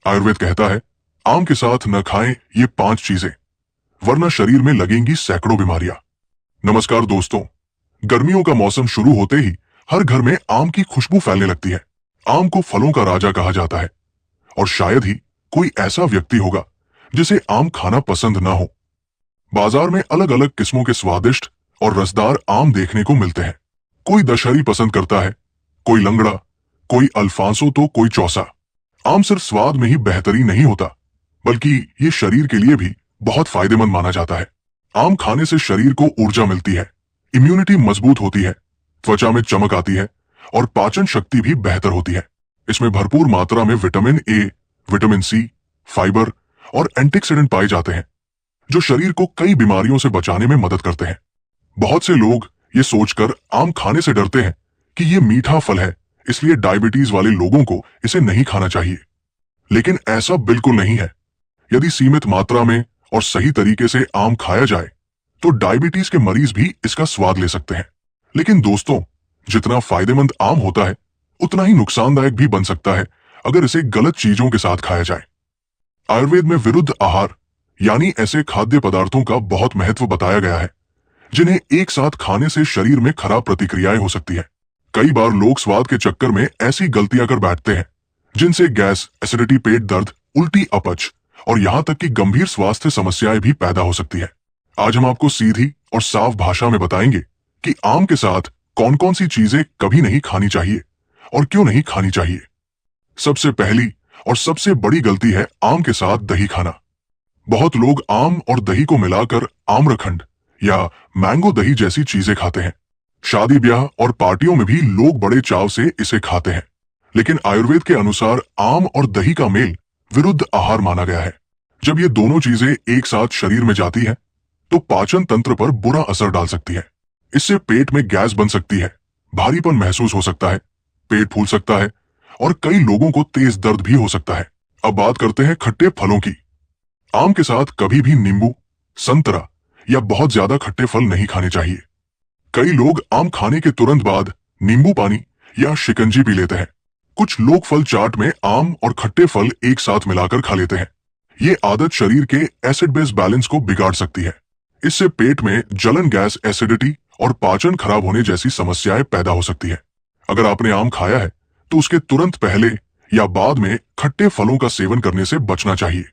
आयुर्वेद कहता है, आम के साथ न खाएं ये 5 चीजें, वरना शरीर में लगेंगी सैकड़ों बीमारियां। नमस्कार दोस्तों, गर्मियों का मौसम शुरू होते ही हर घर में आम की खुशबू फैलने लगती है। आम को फलों का राजा कहा जाता है और शायद ही कोई ऐसा व्यक्ति होगा जिसे आम खाना पसंद ना हो। बाजार में अलग अलग किस्मों के स्वादिष्ट और रसदार आम देखने को मिलते हैं। कोई दशहरी पसंद करता है, कोई लंगड़ा, कोई अल्फांसो तो कोई चौसा। आम सिर्फ स्वाद में ही बेहतरीन नहीं होता, बल्कि ये शरीर के लिए भी बहुत फायदेमंद माना जाता है। आम खाने से शरीर को ऊर्जा मिलती है, इम्यूनिटी मजबूत होती है, त्वचा में चमक आती है और पाचन शक्ति भी बेहतर होती है। इसमें भरपूर मात्रा में vitamin A, vitamin C, fibre और एंटीऑक्सीडेंट पाए जाते हैं, जो शरीर को कई बीमारियों से बचाने में मदद करते हैं। बहुत से लोग ये सोचकर आम खाने से डरते हैं कि ये मीठा फल है, इसलिए डायबिटीज वाले लोगों को इसे नहीं खाना चाहिए। लेकिन ऐसा बिल्कुल नहीं है। यदि सीमित मात्रा में और सही तरीके से आम खाया जाए तो डायबिटीज के मरीज भी इसका स्वाद ले सकते हैं। लेकिन दोस्तों, जितना फायदेमंद आम होता है उतना ही नुकसानदायक भी बन सकता है अगर इसे गलत चीजों के साथ खाया जाए। आयुर्वेद में विरुद्ध आहार यानी ऐसे खाद्य पदार्थों का बहुत महत्व बताया गया है जिन्हें एक साथ खाने से शरीर में खराब प्रतिक्रियाएं हो सकती है। कई बार लोग स्वाद के चक्कर में ऐसी गलतियां कर बैठते हैं जिनसे गैस, एसिडिटी, पेट दर्द, उल्टी, अपच और यहां तक कि गंभीर स्वास्थ्य समस्याएं भी पैदा हो सकती है। आज हम आपको सीधी और साफ भाषा में बताएंगे कि आम के साथ कौन कौन सी चीजें कभी नहीं खानी चाहिए और क्यों नहीं खानी चाहिए। सबसे पहली और सबसे बड़ी गलती है आम के साथ दही खाना। बहुत लोग आम और दही को मिलाकर आम्रखंड या मैंगो दही जैसी चीजें खाते हैं। शादी ब्याह और पार्टियों में भी लोग बड़े चाव से इसे खाते हैं। लेकिन आयुर्वेद के अनुसार आम और दही का मेल विरुद्ध आहार माना गया है। जब ये दोनों चीजें एक साथ शरीर में जाती हैं, तो पाचन तंत्र पर बुरा असर डाल सकती है। इससे पेट में गैस बन सकती है, भारीपन महसूस हो सकता है, पेट फूल सकता है और कई लोगों को तेज दर्द भी हो सकता है। अब बात करते हैं खट्टे फलों की। आम के साथ कभी भी नींबू, संतरा या बहुत ज्यादा खट्टे फल नहीं खाने चाहिए। कई लोग आम खाने के तुरंत बाद नींबू पानी या शिकंजी पी लेते हैं। कुछ लोग फल चाट में आम और खट्टे फल एक साथ मिलाकर खा लेते हैं। ये आदत शरीर के एसिड बेस बैलेंस को बिगाड़ सकती है। इससे पेट में जलन, गैस, एसिडिटी और पाचन खराब होने जैसी समस्याएं पैदा हो सकती है। अगर आपने आम खाया है तो उसके तुरंत पहले या बाद में खट्टे फलों का सेवन करने से बचना चाहिए।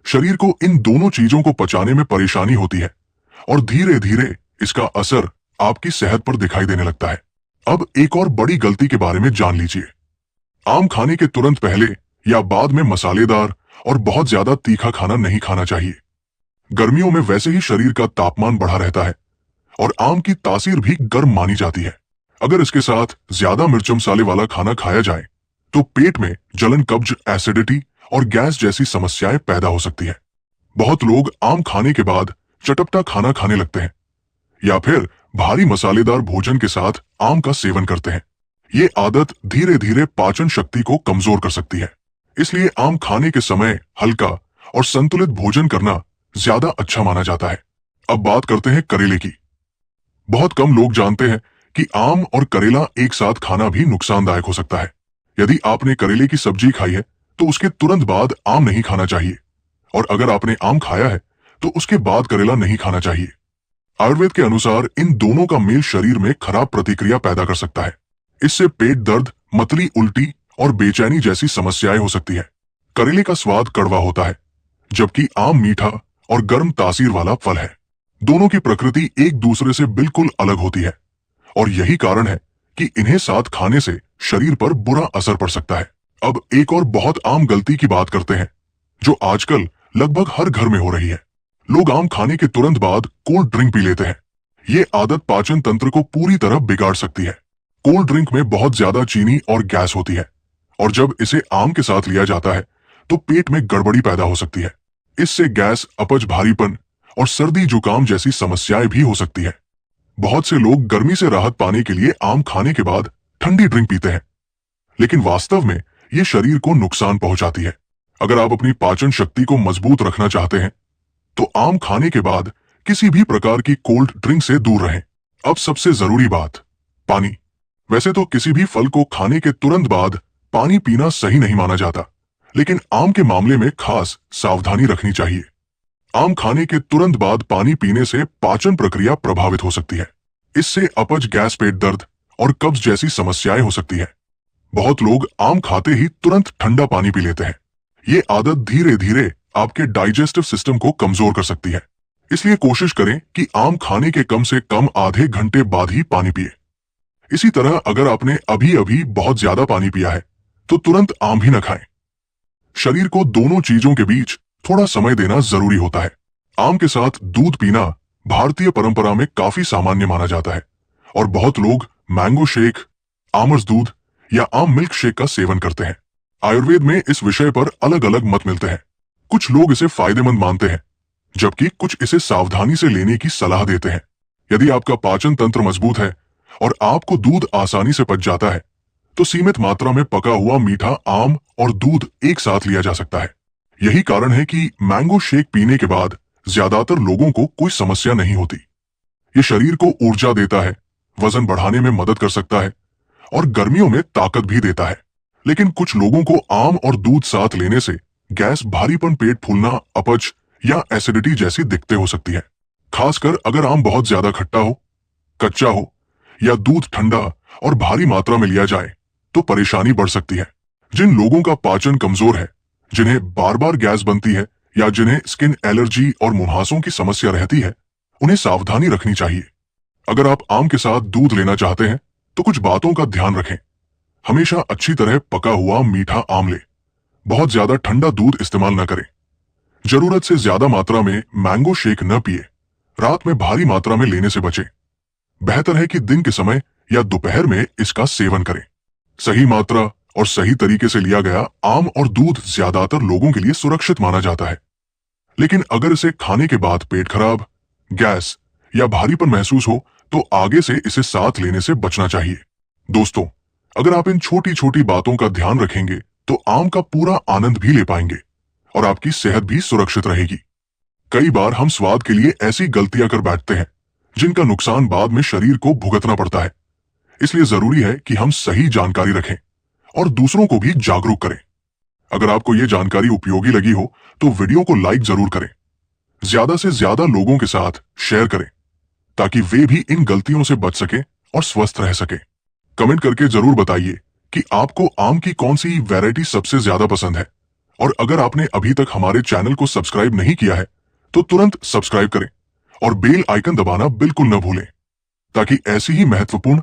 शरीर को इन दोनों चीजों को पचाने में परेशानी होती है और धीरे धीरे इसका असर आपकी सेहत पर दिखाई देने लगता है। अब एक और बड़ी गलती के बारे में जान लीजिए। आम खाने के तुरंत पहले या बाद में मसालेदार और बहुत ज्यादा तीखा खाना नहीं खाना चाहिए। गर्मियों में वैसे ही शरीर का तापमान बढ़ा रहता है और आम की तासीर भी गर्म मानी जाती है। अगर इसके साथ ज्यादा मिर्च मसाले वाला खाना खाया जाए तो पेट में जलन, कब्ज, एसिडिटी और गैस जैसी समस्याएं पैदा हो सकती है। बहुत लोग आम खाने के बाद चटपटा खाना खाने लगते हैं या फिर भारी मसालेदार भोजन के साथ आम का सेवन करते हैं। ये आदत धीरे धीरे पाचन शक्ति को कमजोर कर सकती है। इसलिए आम खाने के समय हल्का और संतुलित भोजन करना ज्यादा अच्छा माना जाता है। अब बात करते हैं करेले की। बहुत कम लोग जानते हैं कि आम और करेला एक साथ खाना भी नुकसानदायक हो सकता है। यदि आपने करेले की सब्जी खाई है तो उसके तुरंत बाद आम नहीं खाना चाहिए, और अगर आपने आम खाया है तो उसके बाद करेला नहीं खाना चाहिए। आयुर्वेद के अनुसार इन दोनों का मेल शरीर में खराब प्रतिक्रिया पैदा कर सकता है। इससे पेट दर्द, मतली, उल्टी और बेचैनी जैसी समस्याएं हो सकती है। करेले का स्वाद कड़वा होता है, जबकि आम मीठा और गर्म तासीर वाला फल है। दोनों की प्रकृति एक दूसरे से बिल्कुल अलग होती है और यही कारण है कि इन्हें साथ खाने से शरीर पर बुरा असर पड़ सकता है। अब एक और बहुत आम गलती की बात करते हैं जो आजकल लगभग हर घर में हो रही है। लोग आम खाने के तुरंत बाद कोल्ड ड्रिंक पी लेते हैं। ये आदत पाचन तंत्र को पूरी तरह बिगाड़ सकती है। कोल्ड ड्रिंक में बहुत ज्यादा चीनी और गैस होती है और जब इसे आम के साथ लिया जाता है तो पेट में गड़बड़ी पैदा हो सकती है। इससे गैस, अपच, भारीपन और सर्दी जुकाम जैसी समस्याएं भी हो सकती है। बहुत से लोग गर्मी से राहत पाने के लिए आम खाने के बाद ठंडी ड्रिंक पीते हैं, लेकिन वास्तव में ये शरीर को नुकसान पहुंचाती है। अगर आप अपनी पाचन शक्ति को मजबूत रखना चाहते हैं तो आम खाने के बाद किसी भी प्रकार की कोल्ड ड्रिंक से दूर रहें। अब सबसे जरूरी बात, पानी। वैसे तो किसी भी फल को खाने के तुरंत बाद पानी पीना सही नहीं माना जाता, लेकिन आम के मामले में खास सावधानी रखनी चाहिए। आम खाने के तुरंत बाद पानी पीने से पाचन प्रक्रिया प्रभावित हो सकती है। इससे अपच, गैस, पेट दर्द और कब्ज जैसी समस्याएं हो सकती है। बहुत लोग आम खाते ही तुरंत ठंडा पानी पी लेते हैं। ये आदत धीरे धीरे आपके डाइजेस्टिव सिस्टम को कमजोर कर सकती है। इसलिए कोशिश करें कि आम खाने के कम से कम आधे घंटे बाद ही पानी पिए। इसी तरह अगर आपने अभी अभी बहुत ज्यादा पानी पिया है तो तुरंत आम भी न खाएं। शरीर को दोनों चीजों के बीच थोड़ा समय देना जरूरी होता है। आम के साथ दूध पीना भारतीय परंपरा में काफी सामान्य माना जाता है और बहुत लोग मैंगो शेक, आमरस दूध या आम मिल्क शेक का सेवन करते हैं। आयुर्वेद में इस विषय पर अलग अलग मत मिलते हैं। कुछ लोग इसे फायदेमंद मानते हैं, जबकि कुछ इसे सावधानी से लेने की सलाह देते हैं। यदि आपका पाचन तंत्र मजबूत है और आपको दूध आसानी से पच जाता है तो सीमित मात्रा में पका हुआ मीठा आम और दूध एक साथ लिया जा सकता है। यही कारण है कि मैंगो शेक पीने के बाद ज्यादातर लोगों को कोई समस्या नहीं होती। ये शरीर को ऊर्जा देता है, वजन बढ़ाने में मदद कर सकता है और गर्मियों में ताकत भी देता है। लेकिन कुछ लोगों को आम और दूध साथ लेने से गैस, भारीपन, पेट फूलना, अपच या एसिडिटी जैसी दिक्कतें हो सकती है। खासकर अगर आम बहुत ज्यादा खट्टा हो, कच्चा हो या दूध ठंडा और भारी मात्रा में लिया जाए तो परेशानी बढ़ सकती है। जिन लोगों का पाचन कमजोर है, जिन्हें बार बार गैस बनती है या जिन्हें स्किन एलर्जी और मुंहासों की समस्या रहती है, उन्हें सावधानी रखनी चाहिए। अगर आप आम के साथ दूध लेना चाहते हैं तो कुछ बातों का ध्यान रखें। हमेशा अच्छी तरह पका हुआ मीठा आम लें। बहुत ज्यादा ठंडा दूध इस्तेमाल न करें। जरूरत से ज्यादा मात्रा में मैंगो शेक न पिए। रात में भारी मात्रा में लेने से बचें। बेहतर है कि दिन के समय या दोपहर में इसका सेवन करें। सही मात्रा और सही तरीके से लिया गया आम और दूध ज्यादातर लोगों के लिए सुरक्षित माना जाता है। लेकिन अगर इसे खाने के बाद पेट खराब, गैस या भारीपन महसूस हो तो आगे से इसे साथ लेने से बचना चाहिए। दोस्तों, अगर आप इन छोटी छोटी बातों का ध्यान रखेंगे तो आम का पूरा आनंद भी ले पाएंगे और आपकी सेहत भी सुरक्षित रहेगी। कई बार हम स्वाद के लिए ऐसी गलतियां कर बैठते हैं जिनका नुकसान बाद में शरीर को भुगतना पड़ता है। इसलिए जरूरी है कि हम सही जानकारी रखें और दूसरों को भी जागरूक करें। अगर आपको यह जानकारी उपयोगी लगी हो तो वीडियो को लाइक जरूर करें। ज्यादा से ज्यादा लोगों के साथ शेयर करें ताकि वे भी इन गलतियों से बच सकें और स्वस्थ रह सकें। कमेंट करके जरूर बताइए कि आपको आम की कौन सी वैरायटी सबसे ज्यादा पसंद है। और अगर आपने अभी तक हमारे चैनल को सब्सक्राइब नहीं किया है तो तुरंत सब्सक्राइब करें और बेल आइकन दबाना बिल्कुल न भूलें ताकि ऐसी ही महत्वपूर्ण